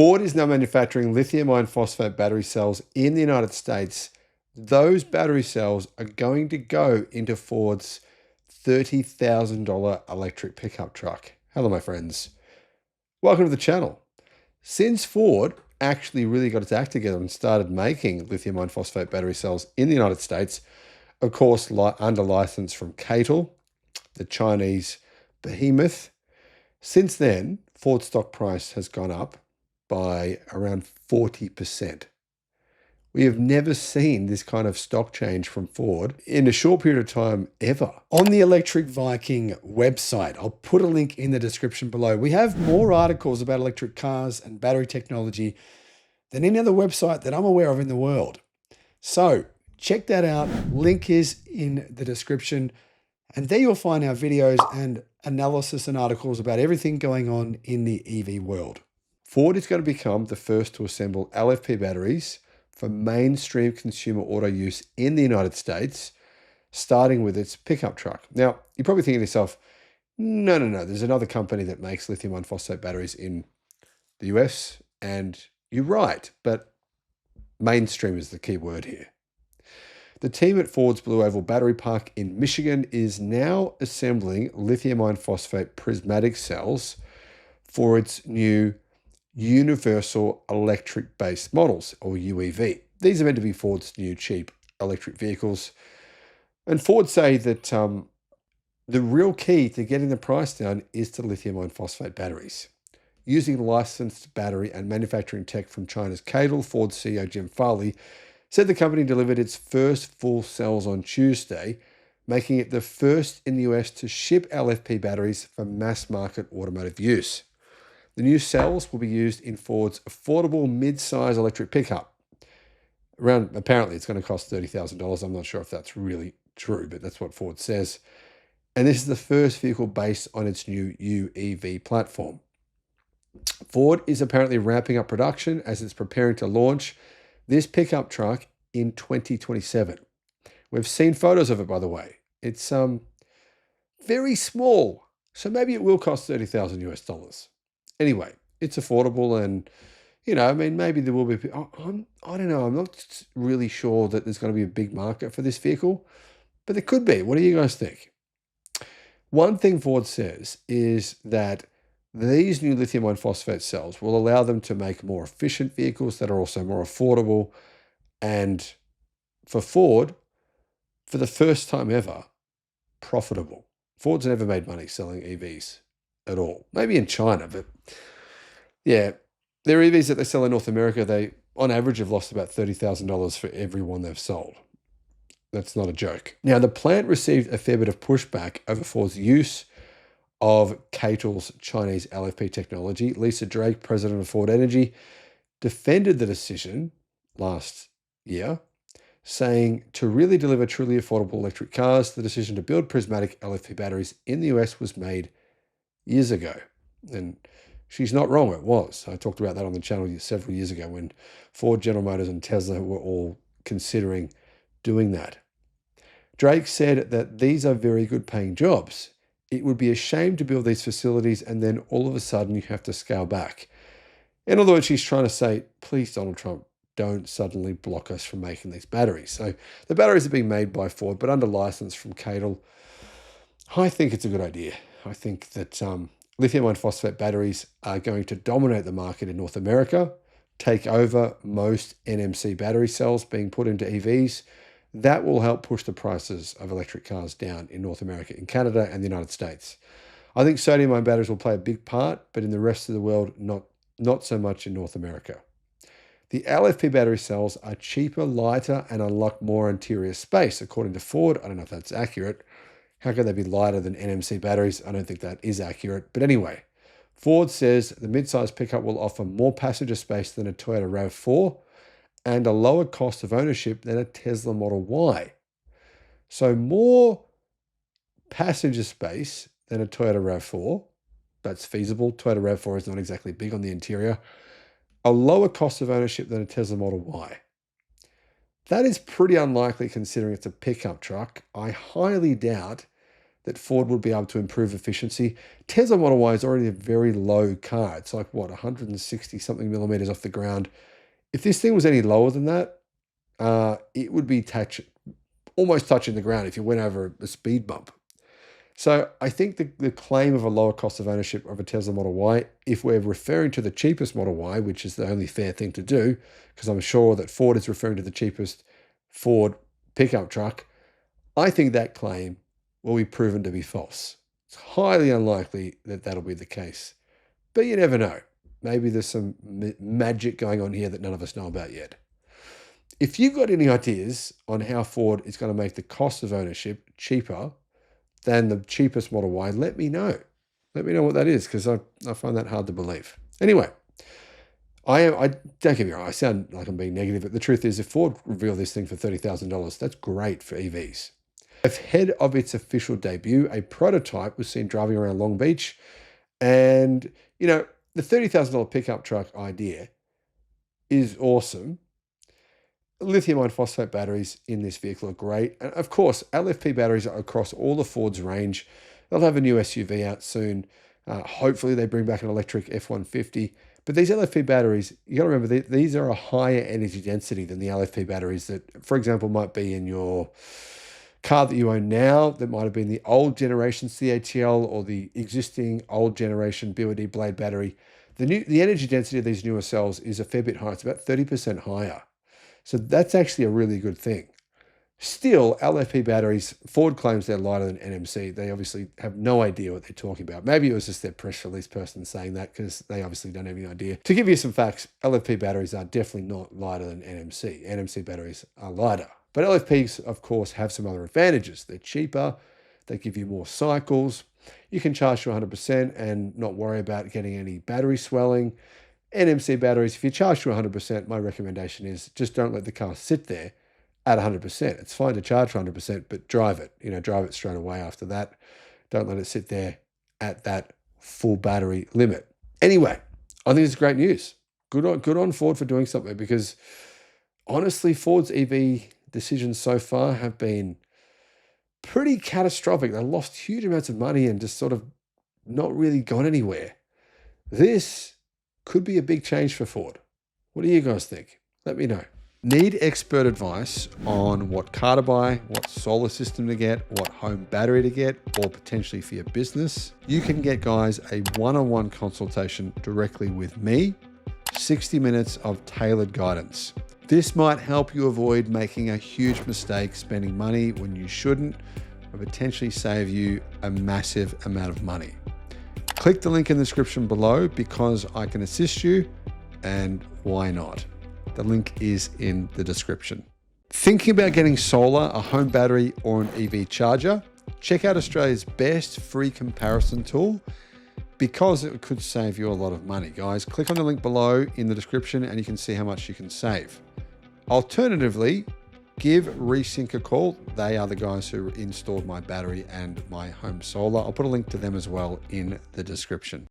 Ford is now manufacturing lithium iron phosphate battery cells in the United States. Those battery cells are going to go into Ford's $30,000 electric pickup truck. Hello, my friends. Welcome to the channel. Since Ford actually really got its act together and started making lithium iron phosphate battery cells in the United States, of course, under license from CATL, the Chinese behemoth, since then, Ford's stock price has gone up by around 40%. We have never seen this kind of stock change from Ford in a short period of time ever. On the Electric Viking website, I'll put a link in the description below. We have more articles about electric cars and battery technology than any other website that I'm aware of in the world. So check that out. Link is in the description. And there you'll find our videos and analysis and articles about everything going on in the EV world. Ford is going to become the first to assemble LFP batteries for mainstream consumer auto use in the United States, starting with its pickup truck. Now, you're probably thinking to yourself, no, there's another company that makes lithium iron phosphate batteries in the US, and you're right, but mainstream is the key word here. The team at Ford's Blue Oval Battery Park in Michigan is now assembling lithium iron phosphate prismatic cells for its new universal electric-based models, or UEV. These are meant to be Ford's new cheap electric vehicles. And Ford say that the real key to getting the price down is to lithium iron phosphate batteries. Using licensed battery and manufacturing tech from China's CATL, Ford CEO Jim Farley said the company delivered its first full cells on Tuesday, making it the first in the US to ship LFP batteries for mass market automotive use. The new cells will be used in Ford's affordable mid-size electric pickup. Apparently, it's going to cost $30,000. I'm not sure if that's really true, but that's what Ford says. And this is the first vehicle based on its new UEV platform. Ford is apparently ramping up production as it's preparing to launch this pickup truck in 2027. We've seen photos of it, by the way. It's very small, so maybe it will cost $30,000 US. Anyway, it's affordable, and maybe there will be. I don't know. I'm not really sure that there's going to be a big market for this vehicle, but there could be. What do you guys think? One thing Ford says is that these new lithium iron phosphate cells will allow them to make more efficient vehicles that are also more affordable. And for Ford, for the first time ever, profitable. Ford's never made money selling EVs at all. Maybe in China, but yeah, their EVs that they sell in North America, they on average have lost about $30,000 for every one they've sold. That's not a joke. Now, the plant received a fair bit of pushback over Ford's use of CATL's Chinese LFP technology. Lisa Drake, president of Ford Energy, defended the decision last year, saying to really deliver truly affordable electric cars, the decision to build prismatic LFP batteries in the US was made years ago. And she's not wrong, it was. I talked about that on the channel several years ago when Ford, General Motors, and Tesla were all considering doing that. Drake said that these are very good paying jobs. It would be a shame to build these facilities and then all of a sudden you have to scale back. In other words, she's trying to say, please, Donald Trump, don't suddenly block us from making these batteries. So the batteries are being made by Ford, but under license from CATL. I think it's a good idea. I think that lithium iron phosphate batteries are going to dominate the market in North America, take over most NMC battery cells being put into EVs. That will help push the prices of electric cars down in North America, in Canada, and the United States. I think sodium-ion batteries will play a big part, but in the rest of the world, not so much in North America. The LFP battery cells are cheaper, lighter, and unlock more interior space, according to Ford. I don't know if that's accurate. How could they be lighter than NMC batteries? I don't think that is accurate. But anyway, Ford says the midsize pickup will offer more passenger space than a Toyota RAV4 and a lower cost of ownership than a Tesla Model Y. So more passenger space than a Toyota RAV4. That's feasible. Toyota RAV4 is not exactly big on the interior. A lower cost of ownership than a Tesla Model Y. That is pretty unlikely considering it's a pickup truck. I highly doubt that Ford would be able to improve efficiency. Tesla Model Y is already a very low car. It's like, what, 160 something millimeters off the ground. If this thing was any lower than that, it would be almost touching the ground if you went over a speed bump. So I think the claim of a lower cost of ownership of a Tesla Model Y, if we're referring to the cheapest Model Y, which is the only fair thing to do, because I'm sure that Ford is referring to the cheapest Ford pickup truck, I think that claim will be proven to be false. It's highly unlikely that that'll be the case, but you never know. Maybe there's some magic going on here that none of us know about yet. If you've got any ideas on how Ford is going to make the cost of ownership cheaper than the cheapest Model Y, let me know. Let me know what that is, because I find that hard to believe. Anyway, I don't get me wrong, I sound like I'm being negative, but the truth is if Ford revealed this thing for $30,000, that's great for EVs. Ahead of its official debut, a prototype was seen driving around Long Beach, and the $30,000 pickup truck idea is awesome. Lithium iron phosphate batteries in this vehicle are great. And of course, LFP batteries are across all of Ford's range. They'll have a new SUV out soon. Hopefully they bring back an electric F-150. But these LFP batteries, you got to remember, these are a higher energy density than the LFP batteries that, for example, might be in your car that you own now, that might have been the old generation CATL or the existing old generation BYD Blade battery. The energy density of these newer cells is a fair bit higher. It's about 30% higher. So that's actually a really good thing. Still, LFP batteries, Ford claims they're lighter than NMC. They obviously have no idea what they're talking about. Maybe it was just their press release person saying that, because they obviously don't have any idea. To give you some facts, LFP batteries are definitely not lighter than NMC. NMC batteries are lighter. But LFPs, of course, have some other advantages. They're cheaper. They give you more cycles. You can charge to 100% and not worry about getting any battery swelling. NMC batteries, if you charge to 100%, my recommendation is just don't let the car sit there at 100%. It's fine to charge 100%, but drive it. Drive it straight away after that. Don't let it sit there at that full battery limit. Anyway, I think it's great news. Good on Ford for doing something, because honestly, Ford's EV decisions so far have been pretty catastrophic. They lost huge amounts of money and just sort of not really gone anywhere. This could be a big change for Ford. What do you guys think? Let me know. Need expert advice on what car to buy, what solar system to get, what home battery to get, or potentially for your business? You can get, guys, a one-on-one consultation directly with me, 60 minutes of tailored guidance. This might help you avoid making a huge mistake spending money when you shouldn't, or potentially save you a massive amount of money. Click the link in the description below, because I can assist you, and why not? The link is in the description. Thinking about getting solar, a home battery, or an EV charger? Check out Australia's best free comparison tool, because it could save you a lot of money. Guys, click on the link below in the description and you can see how much you can save. Alternatively, give Resync a call. They are the guys who installed my battery and my home solar. I'll put a link to them as well in the description.